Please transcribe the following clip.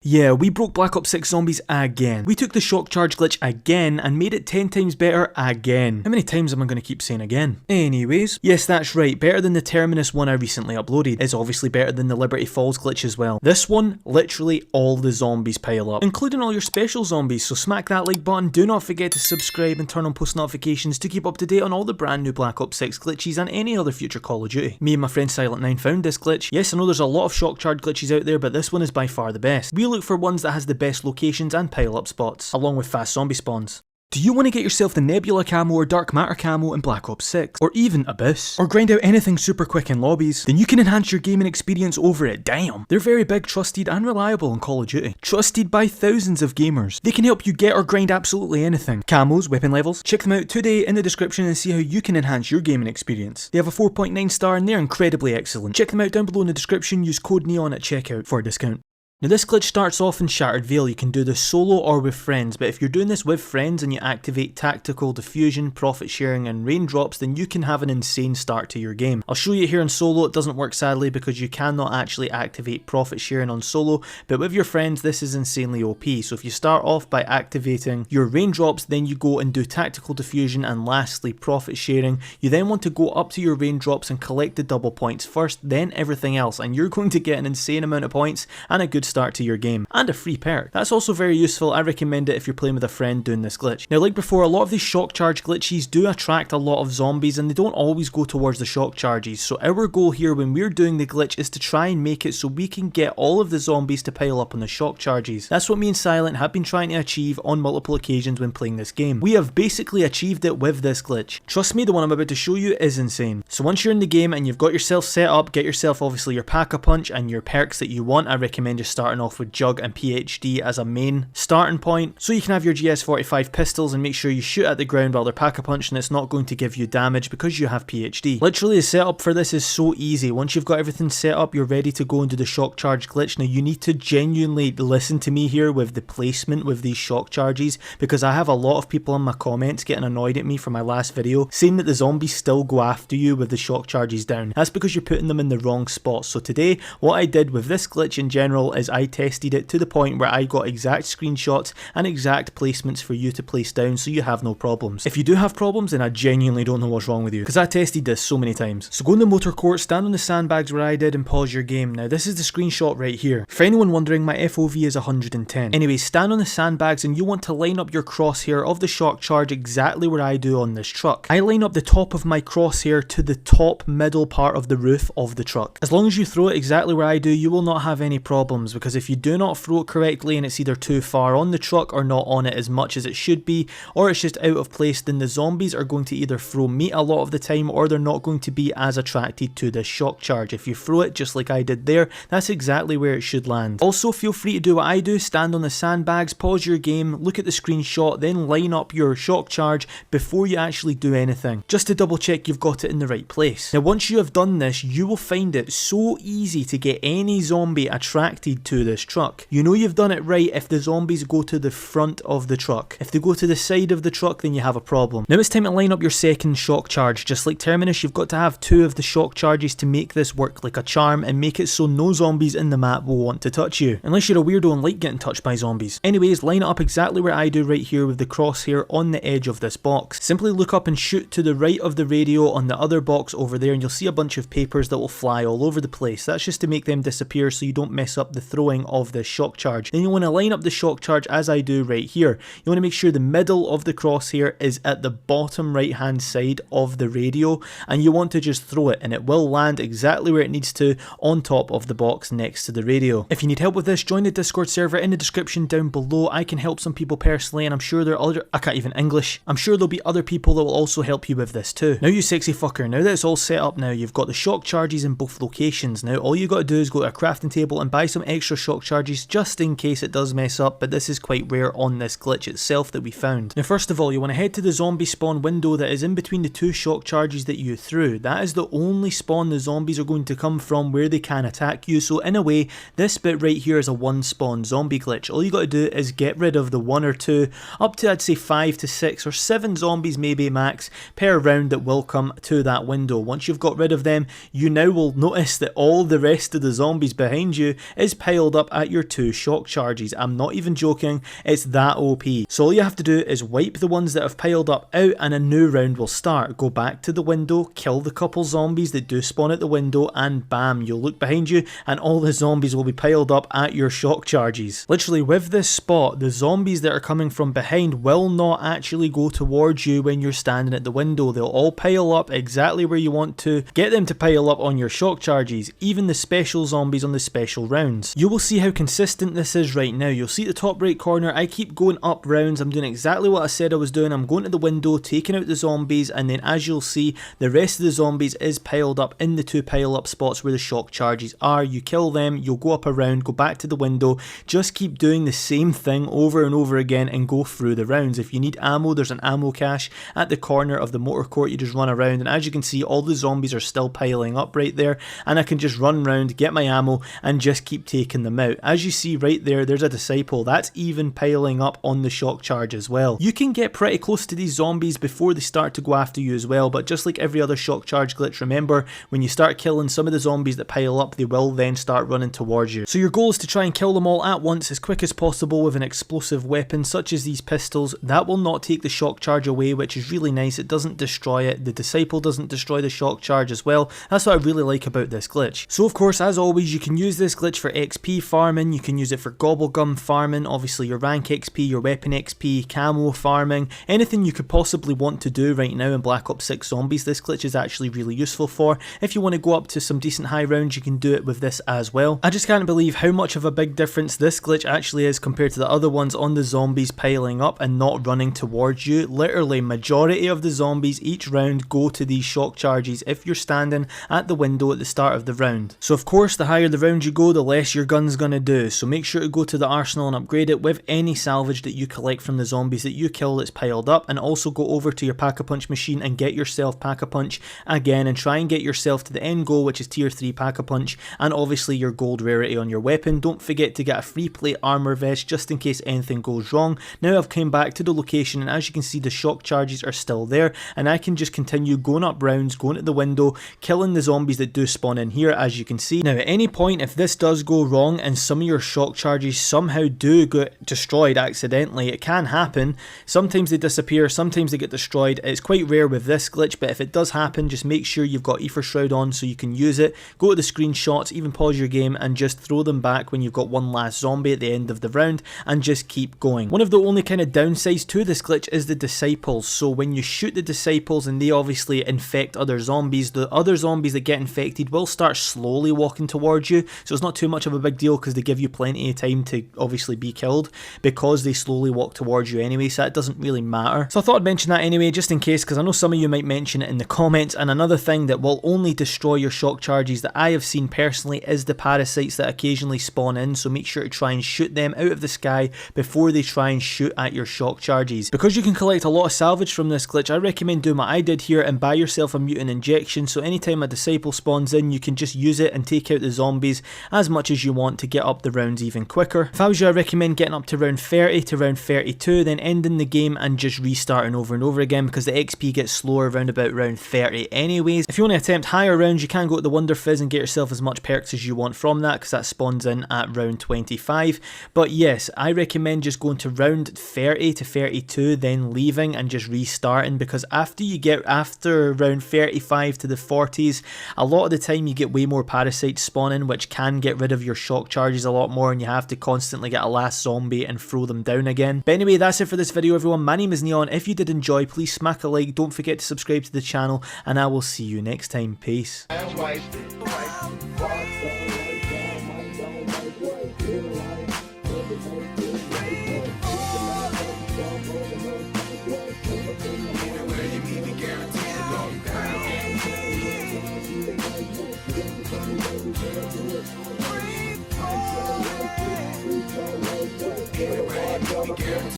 Yeah, we broke Black Ops 6 Zombies again. We took the shock charge glitch again and made it 10 times better again. How many times am I going to keep saying again? Anyways, yes, that's right, better than the Terminus one I recently uploaded. It's obviously better than the Liberty Falls glitch as well. This one, literally all the zombies pile up, including all your special zombies, so smack that like button, do not forget to subscribe and turn on post notifications to keep up to date on all the brand new Black Ops 6 glitches and any other future Call of Duty. Me and my friend Silent9 found this glitch. Yes, I know there's a lot of shock charge glitches out there, but this one is by far the best. We look for ones that has the best locations and pile up spots, along with fast zombie spawns. Do you want to get yourself the Nebula camo or Dark Matter camo in Black Ops 6? Or even Abyss? Or grind out anything super quick in lobbies? Then you can enhance your gaming experience over it, damn! They're very big, trusted and reliable in Call of Duty. Trusted by thousands of gamers. They can help you get or grind absolutely anything. Camos, weapon levels, check them out today in the description and see how you can enhance your gaming experience. They have a 4.9 star and they're incredibly excellent. Check them out down below in the description, use code NEON at checkout for a discount. Now this glitch starts off in Shattered Vale. You can do this solo or with friends, but if you're doing this with friends and you activate tactical diffusion, profit sharing and raindrops, then you can have an insane start to your game. I'll show you here in solo. It doesn't work sadly because you cannot actually activate profit sharing on solo, but with your friends this is insanely OP. So if you start off by activating your raindrops, then you go and do tactical diffusion and lastly profit sharing. You then want to go up to your raindrops and collect the double points first, then everything else, and you're going to get an insane amount of points and a good start to your game, and a free perk. That's also very useful. I recommend it if you're playing with a friend doing this glitch. Now like before, a lot of these shock charge glitches do attract a lot of zombies and they don't always go towards the shock charges, so our goal here when we're doing the glitch is to try and make it so we can get all of the zombies to pile up on the shock charges. That's what me and Silent have been trying to achieve on multiple occasions when playing this game. We have basically achieved it with this glitch. Trust me, the one I'm about to show you is insane. So once you're in the game and you've got yourself set up, get yourself obviously your pack-a-punch and your perks that you want. I recommend just starting off with Jug and PhD as a main starting point, so you can have your GS45 pistols and make sure you shoot at the ground while they're pack-a-punch and it's not going to give you damage because you have PhD. Literally the setup for this is so easy. Once you've got everything set up, you're ready to go and do the shock charge glitch. Now you need to genuinely listen to me here with the placement with these shock charges, because I have a lot of people in my comments getting annoyed at me for my last video saying that the zombies still go after you with the shock charges down. That's because you're putting them in the wrong spots. So today what I did with this glitch in general is I tested it to the point where I got exact screenshots and exact placements for you to place down so you have no problems. If you do have problems, then I genuinely don't know what's wrong with you, because I tested this so many times. So go in the motor court, stand on the sandbags where I did and pause your game. Now this is the screenshot right here. For anyone wondering, my FOV is 110. Anyway, stand on the sandbags and you want to line up your crosshair of the shock charge exactly where I do on this truck. I line up the top of my crosshair to the top middle part of the roof of the truck. As long as you throw it exactly where I do, you will not have any problems, because if you do not throw it correctly and it's either too far on the truck or not on it as much as it should be, or it's just out of place, then the zombies are going to either throw meat a lot of the time or they're not going to be as attracted to the shock charge. If you throw it just like I did there, that's exactly where it should land. Also, feel free to do what I do, stand on the sandbags, pause your game, look at the screenshot, then line up your shock charge before you actually do anything, just to double check you've got it in the right place. Now once you have done this, you will find it so easy to get any zombie attracted to this truck. You know you've done it right if the zombies go to the front of the truck. If they go to the side of the truck, then you have a problem. Now it's time to line up your second shock charge. Just like Terminus, you've got to have 2 of the shock charges to make this work like a charm and make it so no zombies in the map will want to touch you, unless you're a weirdo and like getting touched by zombies. Anyways, line it up exactly where I do right here with the crosshair on the edge of this box. Simply look up and shoot to the right of the radio on the other box over there and you'll see a bunch of papers that will fly all over the place. That's just to make them disappear so you don't mess up the throwing of this shock charge. Then you want to line up the shock charge as I do right here. You want to make sure the middle of the crosshair is at the bottom right hand side of the radio, and you want to just throw it and it will land exactly where it needs to on top of the box next to the radio. If you need help with this, join the Discord server in the description down below. I can help some people personally, and I'm sure there are I can't even English. I'm sure there'll be other people that will also help you with this too. Now you sexy fucker, now that it's all set up now, you've got the shock charges in both locations. Now all you got to do is go to a crafting table and buy some extra shock charges just in case it does mess up, but this is quite rare on this glitch itself that we found. Now first of all, you want to head to the zombie spawn window that is in between the 2 shock charges that you threw. That is the only spawn the zombies are going to come from where they can attack you, so in a way this bit right here is a 1 spawn zombie glitch. All you got to do is get rid of the 1 or 2 up to I'd say 5 to 6 or 7 zombies maybe max per round that will come to that window. Once you've got rid of them, you now will notice that all the rest of the zombies behind you is piled up at your 2 shock charges. I'm not even joking, it's that OP. So all you have to do is wipe the ones that have piled up out and a new round will start. Go back to the window, kill the couple zombies that do spawn at the window, and bam, you'll look behind you and all the zombies will be piled up at your shock charges. Literally with this spot, the zombies that are coming from behind will not actually go towards you when you're standing at the window. They'll all pile up exactly where you want to get them to pile up on your shock charges, even the special zombies on the special rounds. You will see how consistent this is right now. You'll see at the top right corner, I keep going up rounds. I'm doing exactly what I said I was doing. I'm going to the window, taking out the zombies, and then as you'll see, the rest of the zombies is piled up in the 2 pile up spots where the shock charges are. You kill them, you'll go up a round, go back to the window, just keep doing the same thing over and over again and go through the rounds. If you need ammo, there's an ammo cache at the corner of the motor court. You just run around, and as you can see, all the zombies are still piling up right there, and I can just run around, get my ammo, and just keep taking them out. As you see right there, there's a disciple that's even piling up on the shock charge as well. You can get pretty close to these zombies before they start to go after you as well, but just like every other shock charge glitch, remember, when you start killing some of the zombies that pile up, they will then start running towards you. So your goal is to try and kill them all at once as quick as possible with an explosive weapon such as these pistols. That will not take the shock charge away, which is really nice. It doesn't destroy it. The disciple doesn't destroy the shock charge as well. That's what I really like about this glitch. So of course, as always, you can use this glitch for XP farming, you can use it for gobblegum farming, obviously your rank XP, your weapon XP, camo farming, anything you could possibly want to do right now in Black Ops 6 Zombies, this glitch is actually really useful for. If you want to go up to some decent high rounds, you can do it with this as well. I just can't believe how much of a big difference this glitch actually is compared to the other ones on the zombies piling up and not running towards you. Literally, majority of the zombies each round go to these shock charges if you're standing at the window at the start of the round. So of course, the higher the round you go, the less your gun's gonna do. So make sure to go to the arsenal and upgrade it with any salvage that you collect from the zombies that you kill that's piled up, and also go over to your Pack-a-Punch machine and get yourself Pack-a-Punch again and try and get yourself to the end goal, which is tier 3 Pack-a-Punch, and obviously your gold rarity on your weapon. Don't forget to get a free plate armor vest just in case anything goes wrong. Now I've come back to the location, and as you can see, the shock charges are still there, and I can just continue going up rounds, going to the window, killing the zombies that do spawn in here, as you can see. Now at any point, if this does go wrong and some of your shock charges somehow do get destroyed accidentally, it can happen. Sometimes they disappear, sometimes they get destroyed. It's quite rare with this glitch, but if it does happen, just make sure you've got Ether Shroud on so you can use it. Go to the screenshots, even pause your game and just throw them back when you've got one last zombie at the end of the round, and just keep going. One of the only kind of downsides to this glitch is the disciples. So when you shoot the disciples and they obviously infect other zombies, the other zombies that get infected will start slowly walking towards you. So it's not too much of a big deal because they give you plenty of time to obviously be killed because they slowly walk towards you anyway, so that doesn't really matter. So I thought I'd mention that anyway, just in case, because I know some of you might mention it in the comments. And another thing that will only destroy your shock charges that I have seen personally is the parasites that occasionally spawn in, so make sure to try and shoot them out of the sky before they try and shoot at your shock charges. Because you can collect a lot of salvage from this glitch, I recommend doing what I did here and buy yourself a mutant injection, so anytime a disciple spawns in, you can just use it and take out the zombies as much as you want to get up the rounds even quicker. If I was you, I recommend getting up to round 30 to round 32, then ending the game and just restarting over and over again, because the XP gets slower around about round 30 anyways. If you want to attempt higher rounds, you can go to the Wonder Fizz and get yourself as much perks as you want from that, because that spawns in at round 25. But yes, I recommend just going to round 30 to 32, then leaving and just restarting, because after round 35 to the 40s, a lot of the time you get way more parasites spawning, which can get rid of your shock charges a lot more, and you have to constantly get a last zombie and throw them down again. But anyway, that's it for this video, everyone. My name is Neon. If you did enjoy, please smack a like, don't forget to subscribe to the channel, and I will see you next time. Peace.